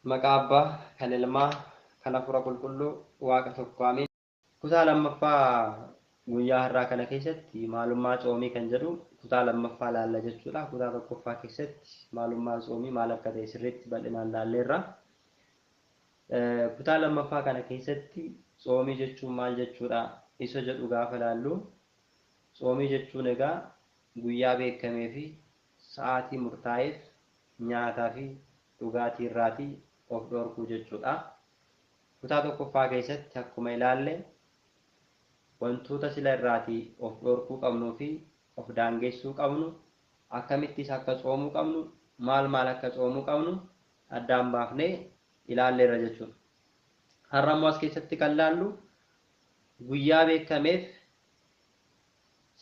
Maqaa Abbaa, kan Ilmaa, kan Hafuura Qulqulluu, Waaqa tokko amiin. Kutaa lammaffaa guyyaa har'aa kana keessatti maalummaa coomii kan jedhu kutaa lammaffaa laalla jechuudha. Kutaa tokkoffaa keessatti maalummaa coomii maal akka ta'e sirriitti bal'inaan laalleerra. Kutaa lammaffaa kana keessatti coomii jechuun maal jechuudha isa jedhu gaafa laallu, coomii jechuun egaa guyyaa beekamee fi sa'aatii murtaa'eef nyaataa fi dhugaatii irraatii of dhorkuu jechuudha. Kutaa tokkoffaa keessatti akkuma ilaalle wantoota sila irraatii of dhorkuu qabnuu fi of daangessuu qabnu, akkamittis akka coomuu qabnu, maal akka coomuu qabnu addaan baafnee ilaalleerra jechuudha. Har'a immoo as keessatti kan laallu guyyaa beekameef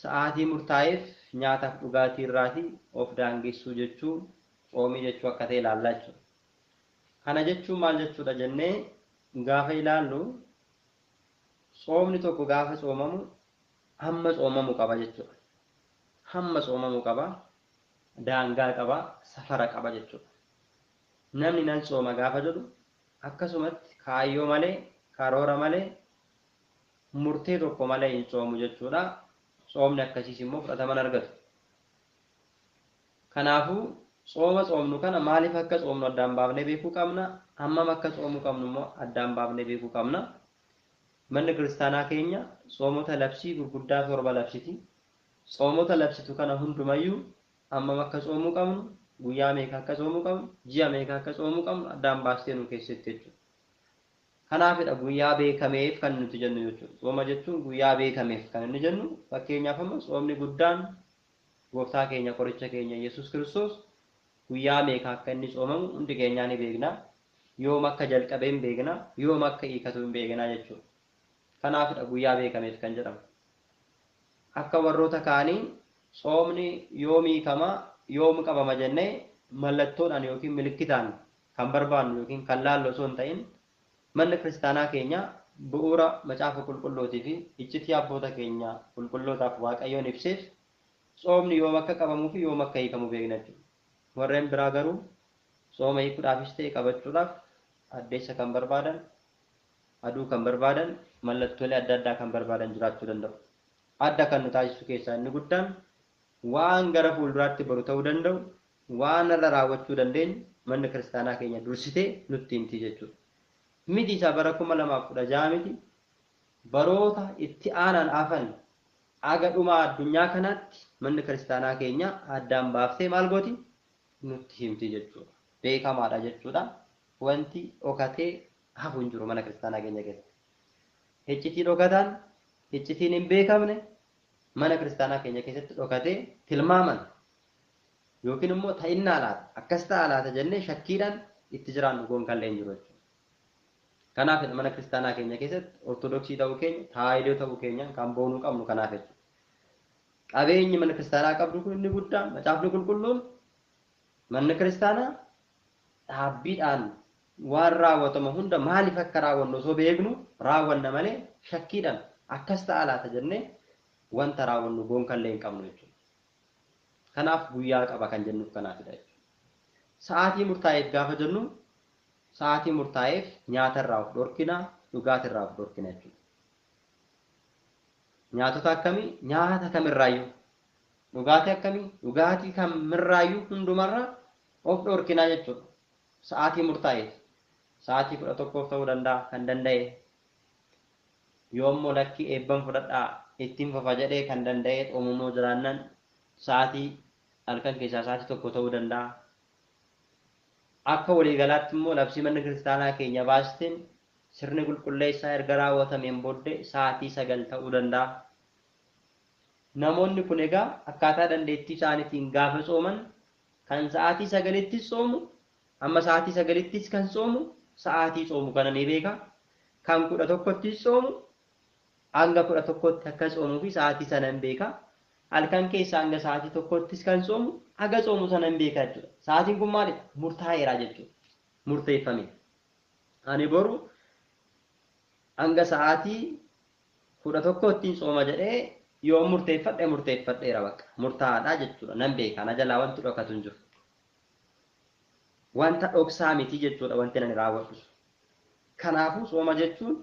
sa'aatii murtaa'eef nyaataaf dhugaatii irraatii of daangessuu jechuun coomii jechuu akka ta'e ilaallaa jechuudha. Kana jechuun maal jechuudha jennee gaafa ilaallu, soomni tokko gaafa soomamu hamma soomamu qaba jechuudha. Hamma soomamu qaba, daangaa qaba, safara qaba jechuudha. Namni nan sooma gaafa jedhu akkasumatti kaayyoo malee, karoora malee, murtee tokko malee hin soomu jechuudha. Soomni akkasiis immoo fudhatama argatu. Kanaafuu sooma soomnu kana maaliif akka soomnu addaan baafnee beekuu qabna, hammam akka soomuu qabnu immoo addaan baafnee beekuu qabna. Manni kiristaanaa keenya soomota labsii gurguddaa 7 labsiti. Soomota labsitu kana hundumayyuu hammam akka soomuu qabnu, guyyaa meeqa akka soomuu qabnu, ji'a meeqa akka soomuu qabnu addaan baastee nu keessatti jechuudha. Kanaafidha guyyaa beekameef kan nuti jennu jechuudha. Sooma jechuun guyyaa beekameef kan inni jennu, fakkeenyaaf amma soomni guddaan gooftaa keenya qoricha keenya Yesuus Kiristoos guyyaa meeqa akka inni soomamu hundi keenyaa ni beekna. Yoom akka jalqabee hin beekna, yoom akka hiikatu hin beekna jechuudha. Kanaafidha guyyaa beekameef kan jedhamu. Akka warroota kaanii soomni yoom hiikama, yoom qabama jennee mallattoodhaan yookiin milikitaan kan barbaannu yookiin kan laallu osoo hin ta'in, manni kiristaanaa keenya bu'uura macaafa qulqullootii fi iccitii abboota keenya qulqullootaaf Waaqayyoon ibseef soomni yoom akka qabamuu fi yoom akka hiikamu beekna jechuudha. Warreen biraa garuu sooma hiikuudhaafis ta'e qabachuudhaaf addeessa kan barbaadan, aduu kan barbaadan, mallattoolee adda addaa kan barbaadan jiraachuu danda'u. Adda kan nu taasisu keessaa inni guddaan waan gara fuulduraatti baru ta'uu danda'u, waan irra raawwachuu dandeenyu manni kiristaanaa keenya dursitee nutti himti jechuudha. Miti isaa bara 2016 miti, baroota itti aanan afan aga dhuma addunyaa kanaatti manni kiristaanaa keenya addaan baaftee maal gooti nutti himti jechuudha. Beekamaadha jechuudha. Wanti dhokatee hafu hin jiru mana kiristaanaa keenya keessatti. Iccitii dhokataan, iccitiin hin beekamne mana kiristaanaa keenya keessatti dhokatee tilmaaman yookiin immoo ta'innaa laata, akkas ta'a laata jennee shakkiidhaan itti jiraannu gonkallee hin jiru jechuudha. Kanaaf mana kiristaanaa keenya keessatti ortodoksii ta'uu keenya, taayidoo ta'uu keenya kan boonuu qabnu kanaaf jechuudha. Qabeenyi mana kiristaanaa qabdu kun inni guddaan macaafni qulqulluun manni kiristaanaa dhaabbiidhaan waan raawwatamu hunda maaliif akka raawwannu osoo beeknu raawwanna malee shakkiidhaan akkas ta'a laata jennee wanta raawwannu gonkallee hin qabnu jechuudha. Kanaaf guyyaa qaba kan jennuuf kanaafidha jechuudha. Sa'aatii murtaa'eef gaafa jennu sa'aatii murtaa'eef nyaata irraa of dhorkina, dhugaatii irraa of dhorkina jechuudha. Nyaatota akkamii? Nyaata kamirraayyuu. Dhugaatii akkamii? Dhugaatii kamirraayyuu hundumarraa of dhorkina jechuudha. Sa'aatii murtaa'eef sa'aatii 11 ta'uu danda'a kan danda'e. Yoommoo lakki eebban fudhadhaa ittiin fafa jedhee kan danda'e xoomumoo jiraannan sa'aatii halkan keessaa sa'aatii 1 ta'uu danda'a. Akka waliigalaatti immoo labsii manni kiristaanaa keenya baasteen sirni qulqulleessaa erga raawwatameen booddee sa'aatii 9 ta'uu danda'a. Namoonni kun egaa akkaataa dandeettii isaaniitiin gaafa sooman kan sa'aatii 9ttis soomu, amma sa'aatii 9ttis kan soomu sa'aatii soomu kana ni beeka. Kan 11ttis soomu hanga 11tti akka soomuu fi sa'aatii sana hin beeka. Halkan keessaa hanga sa'aatii 1ttis kan soomu haga soomu sana hin beeka jechuudha. Sa'aatiin kun maalidha? Murtaa'eera jechuudha. Murteeffame. Ani boru hanga sa'aatii 11ttiin sooma jedhee yoo murteeffadheera bakka. Murtaa'aadha jechuudha. Nan beeka. Na jalaa wanti dhokatu hin jiru. wanta dhoksaa miti jechuudha wanti ani raawwadhu. Kanaafuu sooma jechuun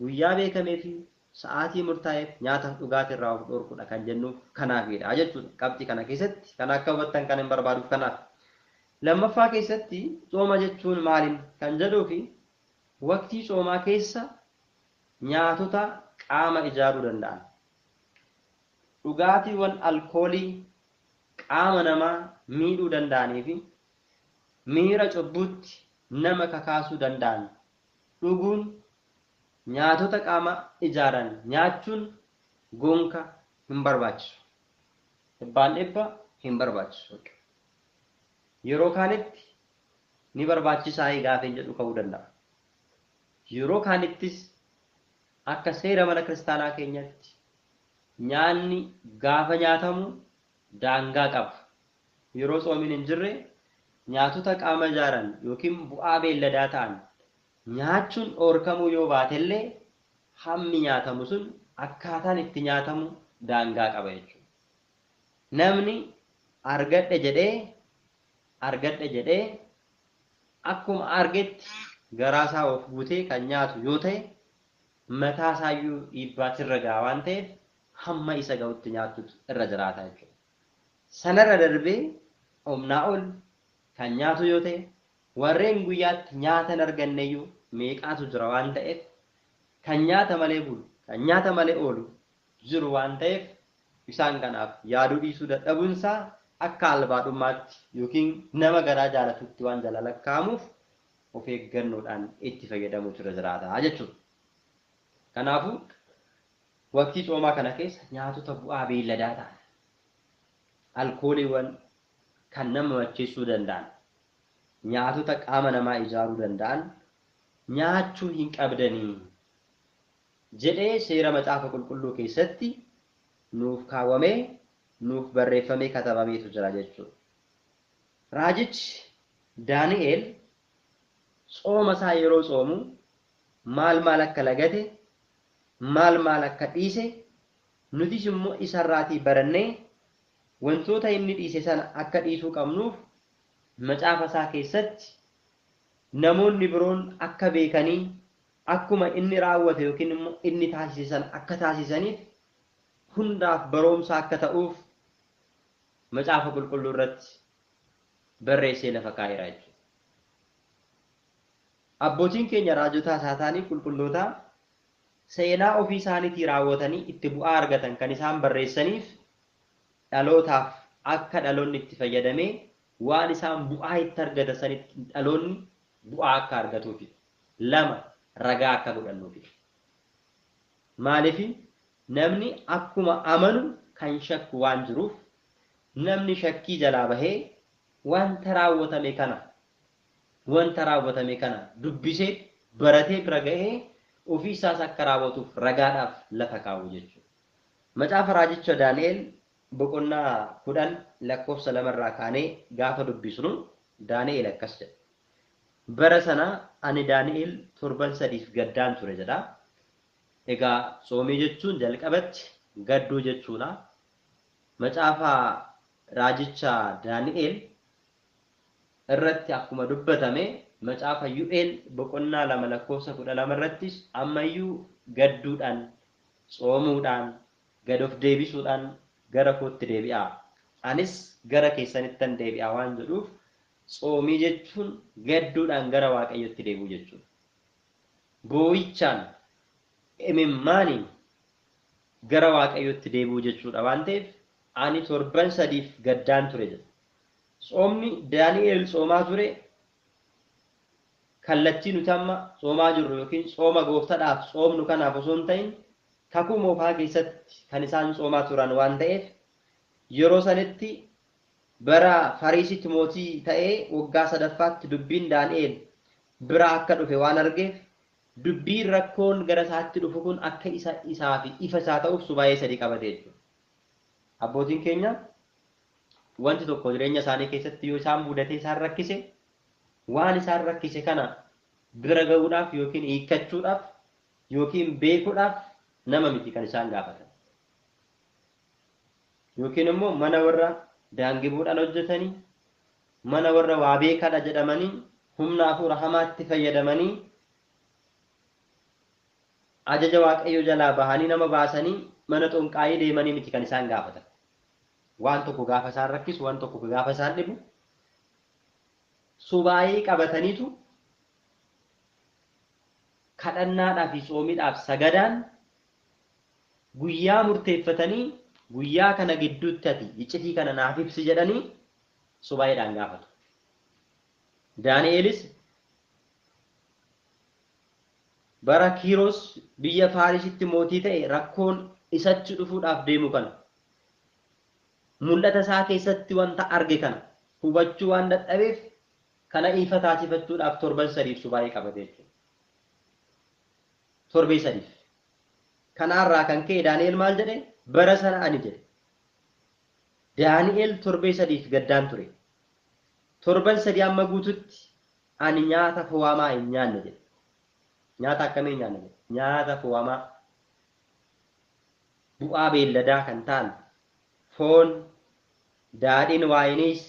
guyyaa beekamee fi sa'aatii murtaa'eef nyaata dhugaatii irraa of dhorkudha kan jennuuf kanaafidha jechuudha. Qabxii kana keessatti kan akka hubattan kan hin barbaaduuf kanaaf. Lammaffaa keessatti sooma jechuun maaliin kan jedhuu fi waqtii soomaa keessa nyaatota qaama ijaaruu danda'an. Dhugaatiiwwan alkoolii qaama namaa miidhuu danda'anii fi miira cubbuutti nama kakaasuu danda'an dhuguun nyaatota qaama ijaaran nyaachuun gonka hin barbaachisu. Dhibbaan dhibba hin barbaachisu. Yeroo kaanitti ni barbaachisaa gaafii jedhu ka'uu danda'a. Yeroo kaanittis akka seera mana kiristaanaa keenyatti nyaanni gaafa nyaatamu daangaa qaba. Yeroo soomiin hin jirre nyaatota qaama ijaaran yookiin bu'aa beelladaa ta'an nyaachuun dhorkamuu yoo baatellee hammi nyaatamu sun akkaataan itti nyaatamu daangaa qaba jechuudha. Namni argadhe jedhee akkuma argetti garaasaa of guutee kan nyaatu yoo ta'e mataa isaayyuu dhiibbaatti irra gahaa waan ta'eef hamma isa ga'utti nyaatutu irra jiraata jechuudha. Sanarra darbee humnaa ol kan nyaatu yoo ta'e warreen guyyaatti nyaata hin arganneyyuu meeqaatu jira waan ta'eef kan nyaata malee bulu kan nyaata malee oolu jiru waan ta'eef isaan kanaaf yaaduu dhiisuu dadhabuunsaa akka albaadhummaatti yookiin nama garaa jaalatutti waan jala lakkaa'amuuf of eeggannoodhaan itti fayyadamuutu irra jiraata jechuudha. Kanaafuu waqtii soomaa kana keessa nyaatota bu'aa beelladaa ta'an alkooliiwwan kan nama macheessuu danda'an nyaatota qaama namaa ijaaruu danda'an nyaachuu hin qabdanii jedhee seera macaafa qulqulluu keessatti nuuf kaawwamee nuuf barreeffamee katabameetu jira jechuudha. Raajichi Daani'eel sooma isaa yeroo soomu maal akka lagate maal akka dhiise nutis immoo isarraatii barannee wantoota inni dhiise sana akka dhiisuu qabnuuf macaafa isaa keessatti namoonni biroon akka beekanii akkuma inni raawwate yookiin immoo inni taasise sana akka taasisaniif hundaaf baroomsa akka ta'uuf macaafa qulqulluu irratti barreessee lafa kaa'eera jechuudha. Abbootiin keenya raajotaa saataanii qulqullootaa seenaa ofii isaaniitii raawwatanii itti bu'aa argatan kan isaan barreessaniif dhalootaaf akka dhaloonni itti fayyadamee waan isaan bu'aa itti argatan sanitti dhaloonni bu'aa akka argatuufi lama ragaa akka godhannuufi. Maaliif namni akkuma amanu kan shakku waan jiruuf namni shakkii jalaa bahee wanta raawwatame kana dubbisee baratee bira ga'ee ofii isaas akka raawwatuuf ragaadhaaf lafa kaa'u jechuudha. Macaafa raajicha Daani'eel boqonnaa 10 lakkoofsa 2 irraa kaanee gaafa dubbisnu Daani'eel akkas jedha. Bara sana ani Daani'eel 7 gaddaan ture jedha. Egaa soomii jechuun jalqabatti gadduu jechuudha. Macaafa raajicha Daani'eel irratti akkuma dubbatame macaafa Yu'eel boqonnaa 2 lakkoofsa 12 irrattis ammayyuu gadduudhaan soomuudhaan gad of deebisuudhaan gara kootti deebi'aa. Anis gara keessanittan deebi'aa waan jedhuuf soomii jechuun gadduudhaan gara Waaqayyotti deebi'uu jechuudha. Boo'ichaan imimmaaniin gara Waaqayyotti deebi'uu jechuudha waan ta'eef ani 7 gaddaan ture jedha. Soomni Daani'eel soomaa ture kallattii nuti amma soomaa jirru yookiin sooma gooftaadhaaf soomnu kanaaf osoo hin ta'in kakuu moofaa keessatti kan isaan soomaa turan waan ta'eef yeroo sanitti bara Fariisitti mootii ta'ee waggaa 3ffaatti dubbiin Daani'eel bira akka dhufe waan argeef dubbiin rakkoon gara isaatti dhufu kun akka isaa fi ifa isaa ta'uuf subaayee 3 qabate jechuudha. Abbootiin keenya wanti tokko jireenya isaanii keessatti yoo isaan mudatee isaan rakkise waan isaan rakkise kana bira ga'uudhaaf yookiin hiikkachuudhaaf yookiin beekuudhaaf nama miti kan isaan gaafatan. Yookiin immoo mana warra daangibuudhaan hojjetanii mana warra waa beekadha jedhamanii humna hafuura hamaatti fayyadamanii ajaja waaqayyo jalaa bahanii nama baasanii mana xonqaayii deemanii miti kan isaan gaafatan. Waan tokko gaafa isaan rakkisu, waan tokko gaafa isaan dhibu subaayii qabataniitu kadhannaadhaa fi soomiidhaaf sagadaan guyyaa murteeffatanii guyyaa kana gidduutti ati iccitii kana naaf ibsi jedhanii subaayiidhaan gaafatu. Daani'elis bara Kiiros biyya Faarisitti mootii ta'e rakkoon isatti dhufuudhaaf deemu kana mul'ata isaa keessatti wanta arge kana hubachuu waan dadhabeef kana ifa taasifachuudhaaf torban sadiif subaayii qabate jechuudha. Torbee sadiif. Kanarraa kan ka'e Daani'el maal jedhe? Bara sana ani jedhe. Daani'el torbee sadiif gaddaan ture. Torban sadii amma guututti ani nyaata fo'amaa hin nyaanne jedhe. Nyaata akkamii hin nyaanne jedhe? Nyaata fo'amaa bu'aa beelladaa kan ta'an foon, daadhiin waayiniis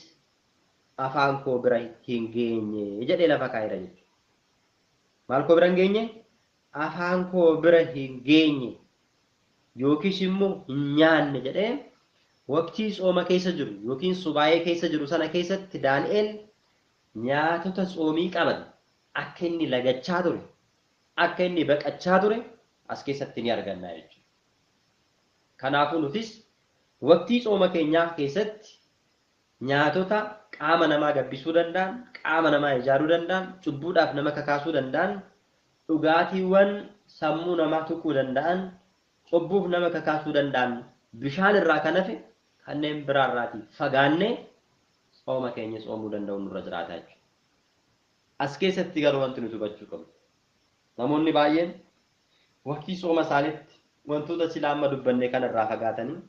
afaan koo bira hin geenye jedhee lafa kaa'eera jechuudha. Maal koo bira hin geenye? Afaan koo bira hin geenye yookiis immoo hin nyaanne jedhee waqtii tsooma keessa jiru yookiin subaayee keessa jiru sana keessatti Daani'el nyaatota tsoomii qaban akka inni lagachaa ture, akka inni baqachaa ture as keessatti ni arganna jechuudha. Kanaafuu nutis waqtii tsooma keenyaa keessatti nyaatota qaama namaa gabbisuu danda'an, qaama namaa ijaaruu danda'an, cubbuudhaaf nama kakaasuu danda'an, dhugaatiiwwan sammuu namaa tuquu danda'an, cubbuuf nama kakaasuu danda'an bishaan irraa kan hafe kanneen biraarraatii fagaannee tsooma keenya tsoomuu danda'u nurra jiraata jechuudha. As keessatti garuu wanti nuti hubachuu qabnu namoonni baay'een waqtii tsooma isaaniitti wantoota silaa amma dubbanne kanarraa fagaatanii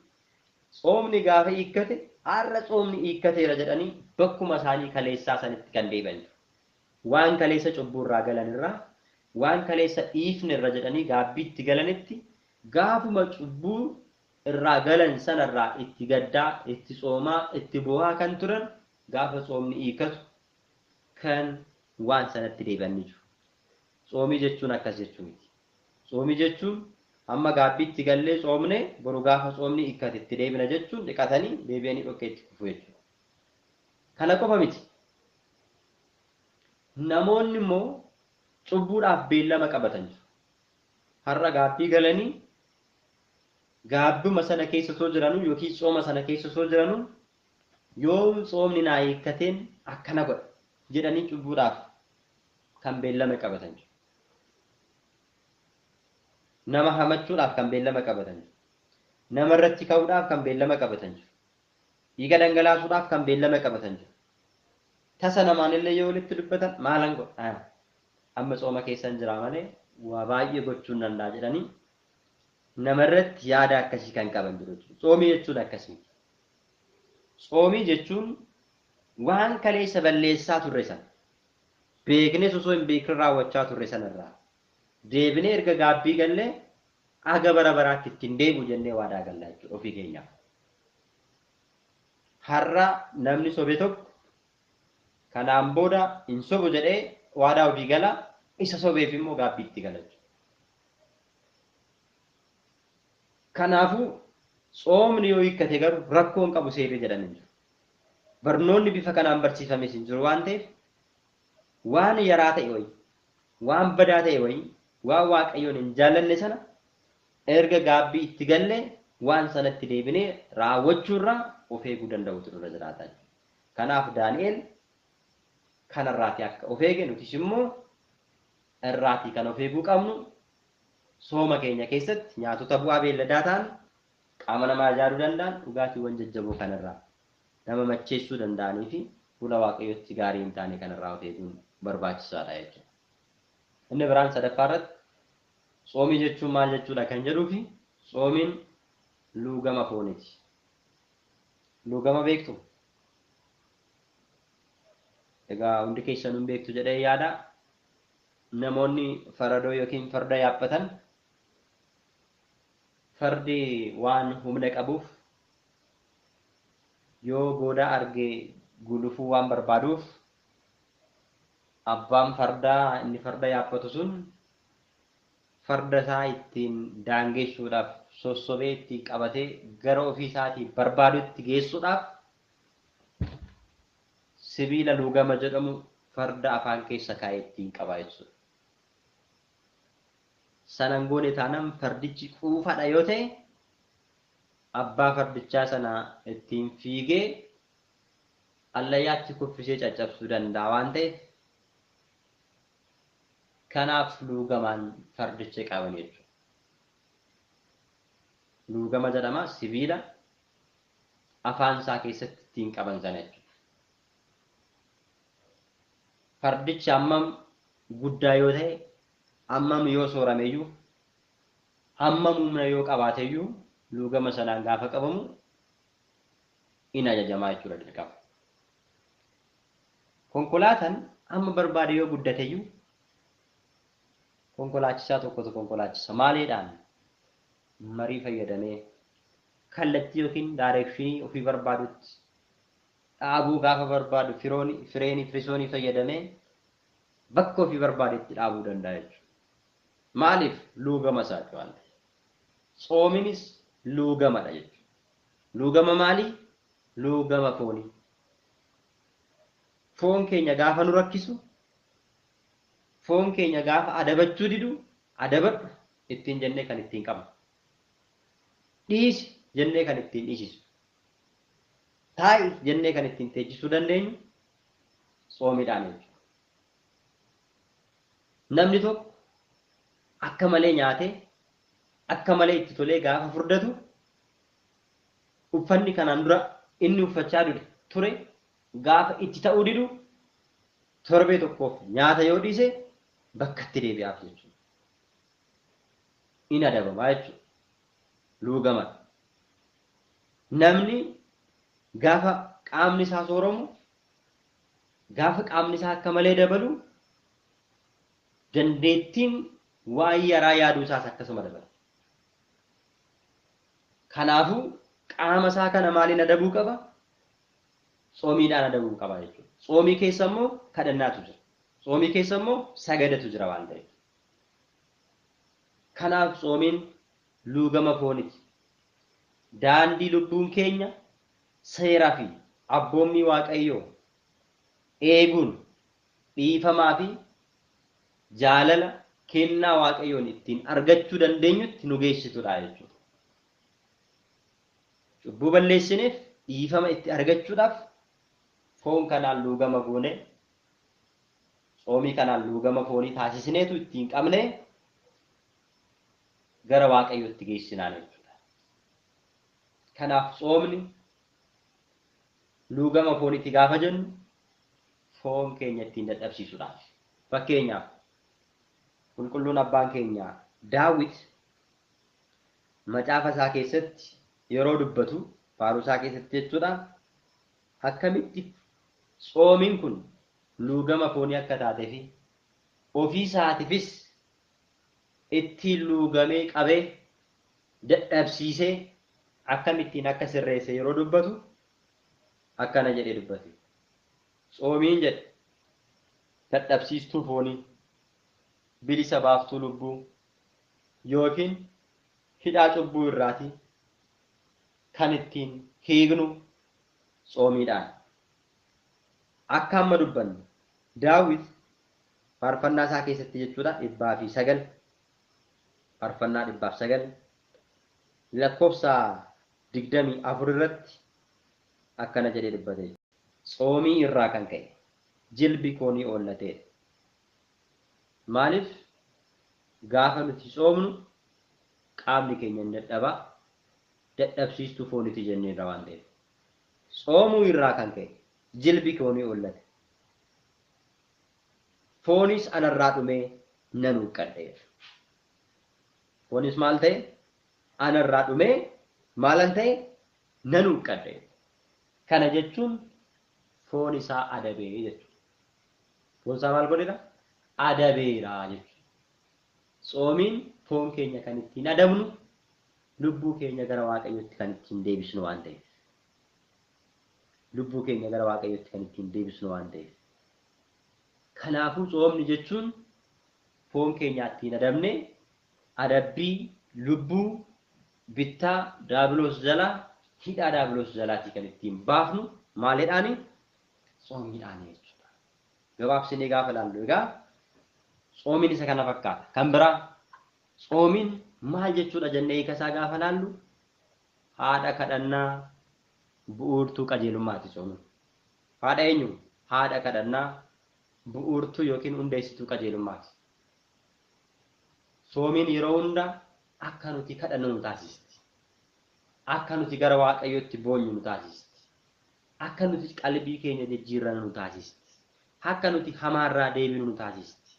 tsoomni gaafa hiikkate har'a tsoomni hiikkateera jedhanii bakkuma isaanii kaleessaa sanitti kan deebi'an jiru. Waan kaleessa cubbuurraa galanirraa waan kaleessa dhiifne irra jedhanii gaabbiitti galanitti gaafuma cubbuu irraa galan sanarraa itti gaddaa, itti tsoomaa, itti bo'aa kan turan gaafa tsoomni hiikkatu kan waan sanatti deebi'anii jiru. Tsoomii jechuun akkas jechuu miti. Tsoomii jechuun amma gaabbiitti gallee tsoomne boru gaafa tsoomni hiikkate itti deebina jechuun dhiqatanii deebi'anii dhoqqeetti kufu jechuudha. Kana qofa miti. Namoonni immoo cubbuudhaaf beellama qabatan jiru. Har'a gaabbii galanii gaabbuma sana keessa soo jiranuu yookiin tsooma sana keessa soo jiranuu yoo tsoomni naa hiikkateen akkana godha jedhanii cubbuudhaaf kan beellama qabatan jiru. Nama hamachuudhaaf kan beellama qabatan jiru. Nama irratti ka'uudhaaf kan beellama qabatan jiru. Dhiiga dhangalaasuudhaaf kan beellama qabatan jiru. Tasa namaanillee yoo walitti dubbatan maalan godha? Amma tsooma keessan jira malee waa baay'ee gochuun danda'a jedhanii namarratti yaada akkasii kan qaban jiru jechuudha. Tsoomii jechuun akkasii. Tsoomii jechuun waan kaleessa balleessaa turre sana beeknee osoo hin beekin raawwachaa turre sanarraa deebinee erga gaabbii gallee aga bara baraatti ittiin deebi'u jennee waadaa gallaa jechuudha ofii keenyaaf. Har'a namni sobe tokko kanaan booda hin sobu jedhee waadaa ofii gala isa sobeef immoo gaabbiitti gala jechuudha. Kanaafuu tsoomni yoo hiikkate garuu rakkoon qabu seerri jedhanii jiru. Barnoonni bifa kanaan barsiifames hin jiru waan ta'eef waan yaraa ta'e wayii, waan badaa ta'e wayii, waan waaqayyoon hin jaallanne sana erga gaabbii itti gallee waan sanatti deebinee raawwachuurraa of eeguu danda'utu irra jiraata. Kanaaf Daani'el kanarraatii akka of eege nutis immoo irraatii kan of eeguu qabnu sooma keenya keessatti nyaatota bu'aa beelladaa ta'an qaama namaa ijaaruu danda'an dhugaatiiwwan jajjaboo kanarraa nama macheessuu danda'anii fi fuula waaqayyootti gaarii hin taane kanarraa of eeguun barbaachisaadha jechuudha. Inni biraan sadaffaa irratti tsoomii jechuun maal jechuudha kan jedhuu fi tsoomiin luugama fooniiti. Luugama beektu? Egaa hundi keessanuu beektu jedhee yaada. Namoonni faradoo yookiin farda yaabbatan fardi waan humna qabuuf yoo goodaa argee gulufuu waan barbaaduuf abbaan fardaa inni farda yaabbatu sun farda isaa ittiin daangessuudhaaf sossobee ittiin qabatee gara ofii isaatii barbaadutti geessuudhaaf sibiila luugama jedhamu farda afaan keessa kaa'ee ittiin qaba jechuudha. Sanan goone taanaan fardichi quufadha yoo ta'e abbaa fardichaa sana ittiin fiigee allayyaatti kuffisee caccabsuu danda'a waan ta'eef kanaaf luugamaan fardicha qaban jechuudha. Luugama jedhama sibiila afaan isaa keessatti ittiin qaban sana jechuudha. Fardichi hammam guddaa yoo ta'e hammam yoo soorameyyuu hammam humna yoo qabaateyyuu luugama sanaan gaafa qabamu in ajajamaa jechuudha dirqama. Konkolaataan amma barbaade yoo guddateyyuu konkolaachisaa tokkotu konkolaachisa maaliidhaan marii fayyadamee kallattii yookiin daarekshinii ofii barbaadutti dhaabuu gaafa barbaadu fireenii firisoonii fayyadamee bakka ofii barbaadetti dhaabuu danda'a jechuudha. Maaliif luugama isaati waan ta'eef. Tsoominis luugamadha jechuudha. Luugama maalii? Luugama foonii. Foon keenya gaafa nu rakkisu foon keenya gaafa adabachuu didu adabadhu ittiin jennee kan ittiin qabnu. Dhiisi jennee kan ittiin dhiisisu. Taa'i jennee kan ittiin teechisuu dandeenyu tsoomiidhaan jechuudha. Namni tokko akka malee nyaatee akka malee itti tolee gaafa furdatu uffanni kanaan dura inni uffachaa ture gaafa itti ta'uu didu torbee tokkoof nyaata yoo dhiise bakka itti deebi'aaf jechuudha. In adabamaa jechuudha. Luugama. Namni gaafa qaamni isaa sooramu gaafa qaamni isaa akka malee dabalu dandeettiin waa'ee yaraa yaaduu isaas akkasuma dabala. Kanaafuu qaama isaa kana maaliin adabuu qaba? Tsoomiidhaan adabuu qaba jechuudha. Tsoomii keessa immoo kadhannaatu jira. Tsoomii keessa immoo sagadatu jira waan ta'eef. Kanaaf tsoomiin luugama fooniti. Daandii lubbuun keenya seeraa fi abboommii waaqayyoo eeguun dhiifamaa fi jaalala kennaa waaqayyoon ittiin argachuu dandeenyutti nu geessitudha jechuudha. Cubbuu balleessineef dhiifama itti argachuudhaaf foon kanaan luugama goone tsoomii kanaan luugama foonii taasisneetu ittiin qabne gara waaqayyootti geessinaan jechuudha. Kanaaf tsoomni luugama foonitti gaafa jennu foon keenya ittiin dadhabsiisuudhaaf. Fakkeenyaaf qulqulluun abbaan keenya Daawit macaafa isaa keessatti yeroo dubbatu faaruu isaa keessatti jechuudha akkamitti tsoomiin kun luugama foonii akka taatee fi ofii isaatiifis ittiin luugamee qabee dadhabsiisee akkamittiin akka sirreesse yeroo dubbatu akkana jedhee dubbate. Tsoomiin jedhe dadhabsiistuu foonii bilisa baaftuu lubbuu yookiin hidhaa cubbuu irraati kan ittiin hiiknu tsoomiidhaan. Akka amma dubbanne Daawit faarfannaa isaa keessatti jechuudha 109 faarfannaa 109 lakkoofsa 24 irratti akkana jedhee dubbate. Tsoomii irraa kan ka'e jilbi koonii oollatee. Maaliif gaafa nuti tsoomnu qaamni keenya hin dadhabaa dadhabsiistuu fooniti jennee irraa waan ta'eef. Tsoomuu irraa kan ka'e jilbi koonii oollate. Foonis anarraa dhumee nan huqqadheera. Foonis maal ta'e? Anarraa dhumee maalan ta'e? Nan huqqadheera. Kana jechuun foon isaa adabee jechuudha. Foon isaa maal godheera? Adabeera jechuudha. Tsoomiin foon keenya kan ittiin adabnu lubbuu keenya gara waaqayyootti kan ittiin deebisnu waan ta'eef. lubbuu keenya gara waaqayyootti kan ittiin deebisnu waan ta'eef. Kanaafuu soomni jechuun foon keenya ittiin adabne adabbii lubbuu bittaa daabiloos jalaa hidhaa daabiloos jalaatii kan ittiin baafnu maalidhaani? Soomiidhaan jechuudha. Gabaabsinee gaafa ilaallu egaa soomiin isa kana fakkaata. Kan biraa soomiin maal jechuudha jennee hiika isaa gaafa ilaallu haadha kadhannaa bu'uurtuu qajeelummaati soomiin. Haadha eenyu? Haadha kadhannaa bu'uurtuu yookiin hundeessituu qajeelummaati. Soomiin yeroo hunda akka nuti kadhannu nu taasisti. Akka nuti gara waaqayyootti boonyu nu taasisti. Akka nuti qalbii keenya jijjiirrannu nu taasisti. Akka nuti hamaarraa deebinu nu taasisti.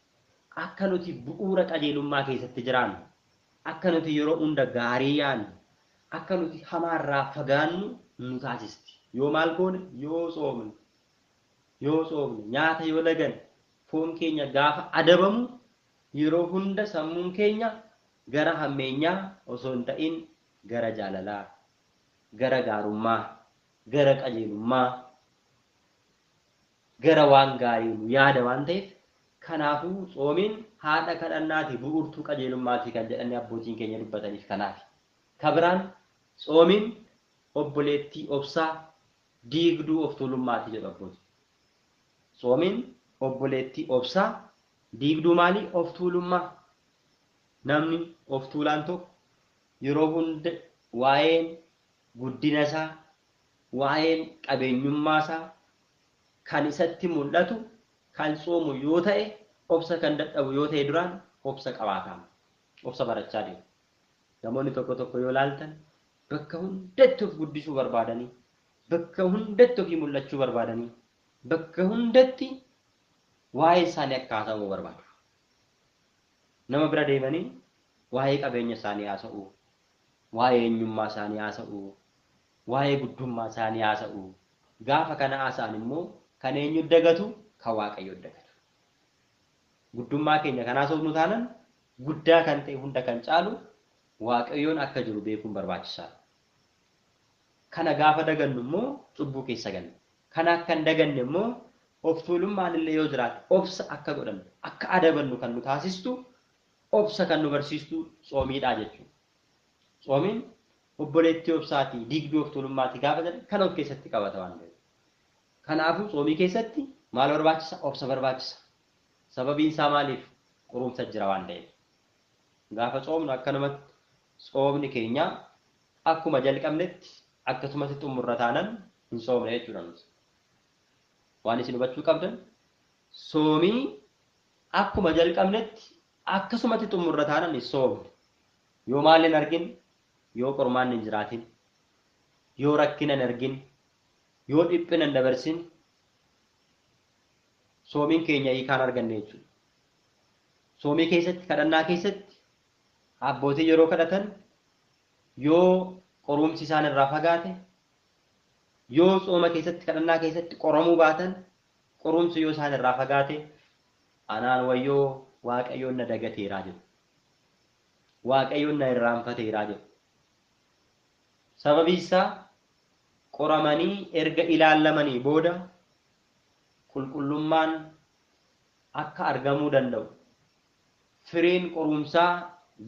Akka nuti bu'uura qajeelummaa keessatti jiraannu. Akka nuti yeroo hunda gaarii yaannu. Akka nuti hamaarraa fagaannu nu taasisti. Yoo maal goone? Yoo soomne. Yoo soomne nyaata yoo lagan foon keenya gaafa adabamu yeroo hunda sammuun keenya gara hammeenyaa osoo hin ta'in gara jaalalaa, gara gaarummaa, gara qajeelummaa, gara waan gaarii nu yaada waan ta'eef kanaafuu soomiin haadha kadhannaati bu'uurtuu qajeelummaati kan jedhanii abbootiin keenya dubbataniif kanaafi. Kabiraan soomiin obboleettii obsaa diigduu of tuulummaati jedhu abbootiin. Soomiin obboleettii obsaa diigduu maali? Of tuulummaa. Namni of tuulaan tokko yeroo hunda waa'een guddina isaa, waa'een qabeenyummaa isaa kan isatti mul'atu kan soomu yoo ta'e obsa kan dadhabu yoo ta'e duraan obsa qabaatama. Obsa barachaa deemu. Namoonni tokko yoo ilaaltan bakka hundatti of guddisuu barbaadanii, bakka hundatti ofii mul'achuu barbaadanii, bakka hundatti waa'ee isaanii akka haasa'uu barbaadu. Nama bira deemanii waa'ee qabeenya isaanii haasa'u, waa'ee eenyummaa isaanii haasa'u, waa'ee guddummaa isaanii haasa'u. Gaafa kana haasa'an immoo kan eenyu dagatu? Kan waaqayyo dagatu. Guddummaa keenya kan haasa'u taanan guddaa kan ta'e hunda kan caalu waaqayyoon akka jiru beekuun barbaachisaadha. Kana gaafa dagannu immoo cubbuu keessa ganna. Kana akka hin daganne immoo of tuulummaan illee yoo jiraate obsa akka godhannu akka adabannu kan nu taasistu obsa kan nu barsiistu soomiidhaa jechuudha. Soomiin obboleettii obsaatii diigduu of tuulummaati gaafa jedhan kan of keessatti qabata waan ta'eef. Kanaafuu soomii keessatti maal barbaachisa? Obsa barbaachisa. Sababiin isaa maaliif? Qorumsa jira waan ta'eef. Gaafa soomnu akkanumatti soomni keenya akkuma jalqabnetti akkasumatti xumurra taanan hin soomne jechuudha nuti. Waan isin hubachuu qabdan soomii akkuma jalqabnetti akkasumatti xumurra taanan hin soomne. Yoo maal hin argin, yoo qormaan hin jiraatin, yoo rakkina hin argin, yoo dhiphina hin dabarsin soomiin keenya hiikaan arganne jechuudha. Soomii keessatti kadhannaa keessatti abbootii yeroo kadhatan yoo qorumsi isaan irraa fagaate yoo sooma keessatti kadhannaa keessatti qoramuu baatan qorumsi yoo isaan irraa fagaate anaan wayyoo waaqayyoon na dagateeraa jedhu. Waaqayyoon na irraanfateeraa jedhu. Sababii isaa qoramanii erga ilaallamanii booda qulqullummaan akka argamuu danda'u. Firiin qorumsaa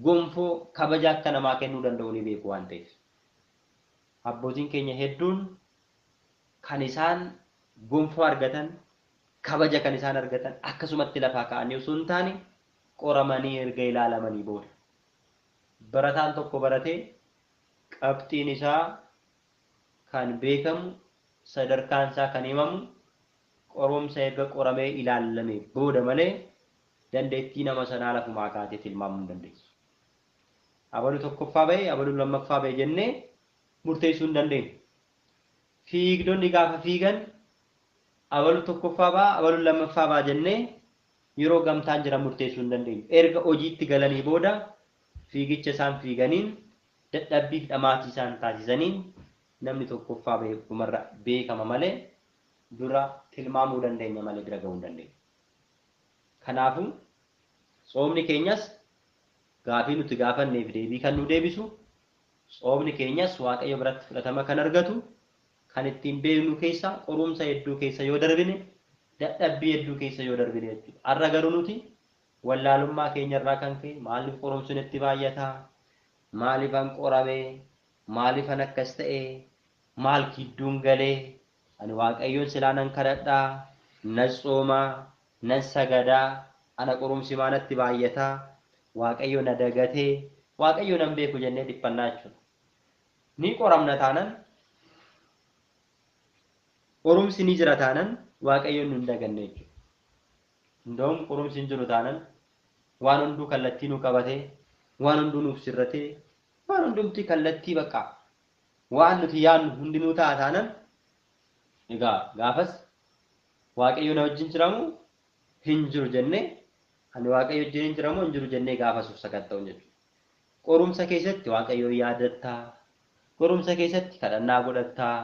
gonfoo kabaja akka namaa kennuu danda'u ni beeku waan ta'eef. Abbootiin keenya hedduun kan isaan gonfoo argatan, kabaja kan isaan argatan akkasumatti lafaa ka'anii osoo hin taane qoramanii erga ilaalamanii booda. Barataan tokko baratee qabxiin isaa kan beekamu, sadarkaan isaa kan himamu qorumsa erga qoramee ilaalame booda malee dandeettii nama sanaa lafumaa kaatee tilmaamuu hin dandeessu. Abaluu tokkoffaa bahee abaluu lammaffaa bahee jennee murteessuu hin dandeenyu. Fiigdonni gaafa fiigan abaluu tokkoffaa ba'a abaluu lammaffaa ba'a jennee yeroo gamtaan jiran murteessuu hin dandeenyu. Erga hojiitti galanii booda fiigicha isaan fiiganiin dadhabbii fi dhamaatii isaan taasisaniin namni tokkoffaa bahee dhumarra beekama malee dura tilmaamuu dandeenya malee bira gahuu hin dandeenyu. Kanaafuu soomni keenyas gaafii nuti gaafanneef deebii kan nu deebisu, soomni keenyas waaqayyo biratti fudhatama kan argatu, kan ittiin beeknu keessa qorumsa hedduu keessa yoo darbine dadhabbii hedduu keessa yoo darbine jechuudha. Har'a garuu nuti wallaalummaa keenya irraa kan ka'e maaliif qorumsuun itti baay'ataa? Maaliifan qoramee? Maaliifan akkas ta'ee? Maal gidduun galee? Ani waaqayyoon silaa nan kadhadhaa, nan tsoomaa, nan sagadaa, ana qorumsi maalatti baay'ataa? Waaqayyo na dagatee, waaqayyo nan beeku jennee dhiphannaa jechuudha. Ni qoramna taanan, qorumsi ni jira taanan, waaqayyoon nun daganne jechuudha. Indoom qorumsi hin jiru taanan, waan hunduu kallattii nu qabatee, waan hunduu nuuf sirratee, waan hundumti kallattii bakka waan nuti yaadnu hundinuu ta'a taanan, egaa gaafas waaqayyo na wajjin jiramu hin jiru jennee, ani waaqayyo wajjin hin jiramu hin jiru jennee gaafasuuf sakatta'u jechuudha. Qorumsa keessatti waaqayyo yaadattaa, qorumsa keessatti kadhannaa godhattaa,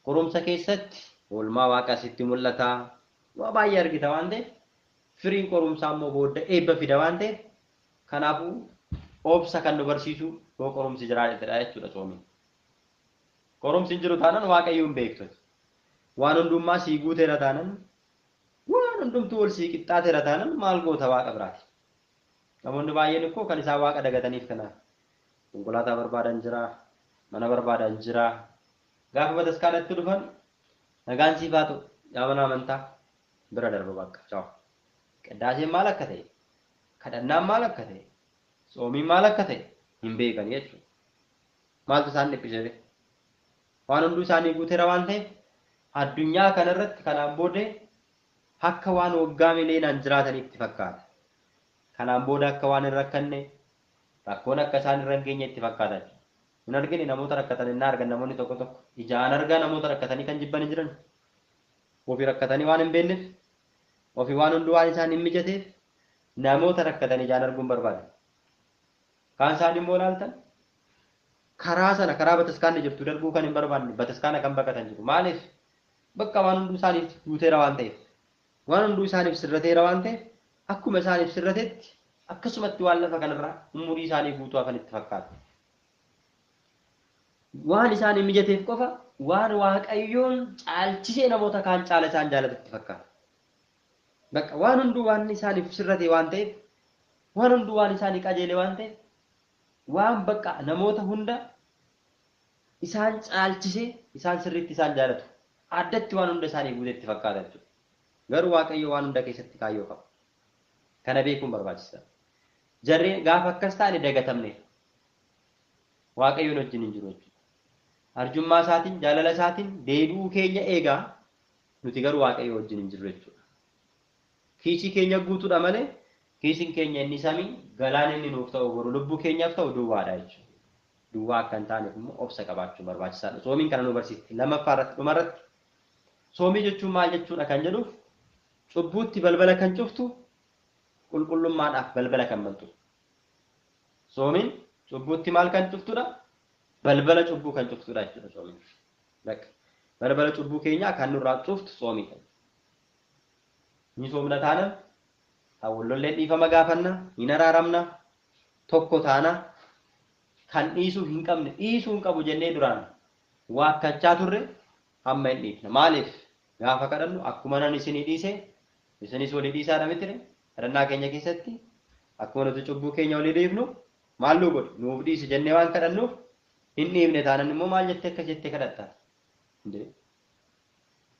qorumsa keessatti oolmaa waaqa sitti mul'ataa, waa baay'ee argita waan ta'eef firiin qorumsaa immoo booda eebba fida waan ta'eef kanaafuu obsa kan nu barsiisu yoo qorumsi jiraatedha jechuudha soomiin. Qorumsi hin jiru taanan waaqayyo hin beektu. Waan hundummaa sii guuteera taanan, waan hundumtuu wal sii qixxaateera taanan maal goota waaqa biraati. Namoonni baay'een ikkoo kan isaan waaqa dagataniif kanaaf konkolaataa barbaadan jira, mana barbaadan jira. Gaafa bataskaanatti dhufan nagaan siif haa ta'u yaa mana amantaa bira darba bakka. Ciao. Qiddaaseen maal akka ta'e, kadhannaan maal akka ta'e, soomiin maal akka ta'e hin beekan jechuudha. Maaltu isaan dhiphisee? Waan hunduu isaanii guuteera waan ta'eef addunyaa kanarratti kanaan booda akka waan waggaa mileenaan jiraatanitti fakkaata. Kanaan booda akka waan hin rakkanne, rakkoon akka isaan irra hin geenye itti fakkaata. Hin argine namoota rakkatan hin argan namoonni tokko tokko ijaan argaa namoota rakkatanii kan jibban jiran. Ofii rakkatanii waan hin beekneef, ofii waan hunduu waan isaan hin mijateef namoota rakkatanii ijaan arguun barbaadan. Kaan isaan immoo ilaaltan karaa sana karaa bataskaanni jirtu darbuu kan hin barbaanne bataskaana kan baqatan jiru. Maaliif? Bakka waan hunduu isaaniif guuteera waan ta'eef, waan hunduu isaaniif sirrateera waan ta'eef akkuma isaaniif sirratetti akkasumatti waan lafa kanarraa umurii isaanii guutuu hafan itti fakkaata. Waan isaanii mijateef qofa waan waaqayyoon caalchisee namoota kaan caala isaan jaalatutti fakkaata. Bakka waan hunduu waan isaaniif sirrate waan ta'eef, waan hunduu waan isaanii qajeele waan ta'eef, waan bakka namoota hunda isaan caalchisee isaan sirriitti isaan jaalatu. Addatti waan hunda isaanii guutetti fakkaata jechuudha. Garuu waaqayyo waan hunda keessatti kaayyoo qaba. Kana beekuun barbaachisaadha. Jarreen gaafa akkas ta'ani dagatamne waaqayyoon wajjin hin jiru jechuudha. Arjummaa isaatiin jaalala isaatiin deebi'uu keenya eegaa nuti garuu waaqayyo wajjin hin jirru jechuudha. Kiisii keenya guutuudha malee kiisiin keenya inni samii galaan inni nuuf ta'u boru lubbuu keenyaaf ta'u duwwaadha jechuudha. Duwwaa akka hin taaneef immoo obsa qabaachuun barbaachisaadha. Soomiin kana nu barsiisti. Lammaffaa irratti dhumarratti soomii jechuun maal jechuudha kan jedhuuf cubbuutti balbala kan cuftu qulqullummaadhaaf balbala kan bantu. Soomiin cubbuutti maal kan cuftudha? Balbala cubbuu kan cuftudha jechuudha soomiin. Bakka balbala cubbuu keenyaa kan nurraa cuftu soomiidha. Ni soomna taana hawwallollee dhiifama gaafanna, hin araaramna, tokko taana kan dhiisuu hin qabne dhiisuu hin qabu jennee duraan waakkachaa turre amma hin dhiifna. Maaliif? Gaafa kadhannu akkuma nan isinii dhiise isinis walii dhiisaadha mitire. Kadhannaa keenya keessatti akkuma nuti cubbuu keenya walii dhiifnu maal nu godhu nuuf dhiisi jennee waan kadhannuuf hin dhiifne taanan immoo maal jettee akka jettee kadhatta?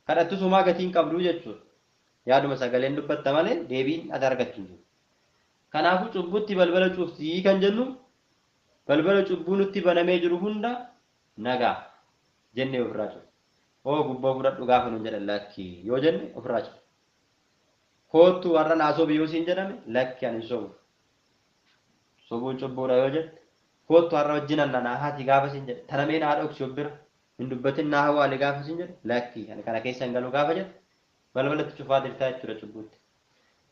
Kadhattu sumaa gatii hin qabdu jechuudha. Yaaduma sagaleen dubbatta malee deebiin ati argattu hin jiru. Kanaafuu cubbuutti balbala cuftii kan jennu balbala cubbuu nutti banamee jiru hunda nagaa jennee ofirraa cufu. Oo gubboo fudhadhu gaafa nuun jedhan lakki yoo jenne ofirraa cufu. Koottu warra naasoo biyyoo siin jedhame lakki ani sobu. Sobuun cubbuudha yoo jette koottu warra wajjin annanaa haati gaafa siin jedhe tanamee naa dhoksi obbira hin dubbatin naa hawaale gaafa siin jedhe lakki ani kana keessa hin galu gaafa jedhe balbalatti cufaa dirtaa jechuudha cubbuutti.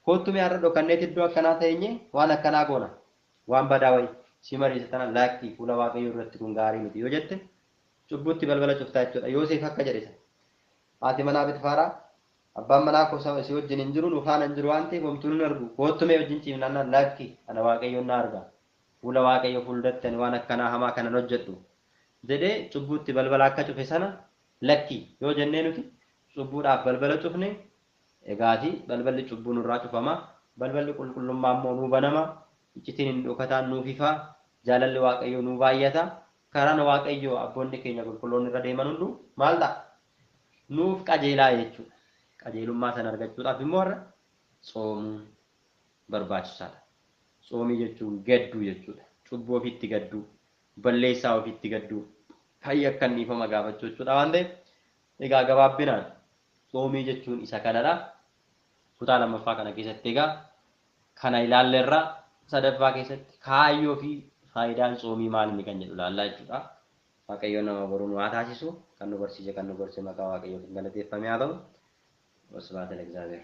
Koottu mee har'a dhokanneet iddoo akkanaa ta'eenye waan akkanaa goona waan badaa wayii si mariisa tana lakki fuula waaqayyoo irratti kun gaarii miti yoo jette cubbuutti balbala cuftaa jechuudha. Yoosef akka jedhe isa haati manaa Bitifaaraa abbaan manaa kosa si wajjin hin jiru nuufaan hin jiru waan ta'eef homtuu hin argu koottu mee wajjin ciifnaan lakki ana waaqayyoon na arga fuula waaqayyoo fuuldatti ani waan akkanaa hamaa kanan hojjedhu jedhee cubbuutti balbala akka cufe sana lakki yoo jennee nuti cubbuudhaaf balbala cufne egaati balballi cubbuu nurraa cufama balballi qulqullummaa immoo nuu banama iccitiin hin dhokataan nuuf ifa jaalalli waaqayyoo nuu baay'ata karaan waaqayyoo abboonni keenya qulqulloonni irra deeman hundu maal ta'a nuuf qajeelaa jechuudha qajeelummaa sana argachuudhaaf immoo irra soomuun barbaachisaadha soomii jechuun gadduu jechuudha cubbuu ofitti gadduu balleessaa ofitti gadduu fayya akka dhiifama gaafachuu jechuudha waan ta'eef egaa gabaabbinaan soomii jechuun isa kanadha kutaa lammaffaa kana keessatti egaa kana ilaalleerra sadaffaa keessatti kaayyoo fi faayidaan soomii maal inni kan jedhu ilaallaa jechuudha waaqayyoon nama boruun waa taasisu kan nu barsiise kan nu gorse maqaa waaqayyootiin galateeffamee haa ta'u wasbaata l'exaabeer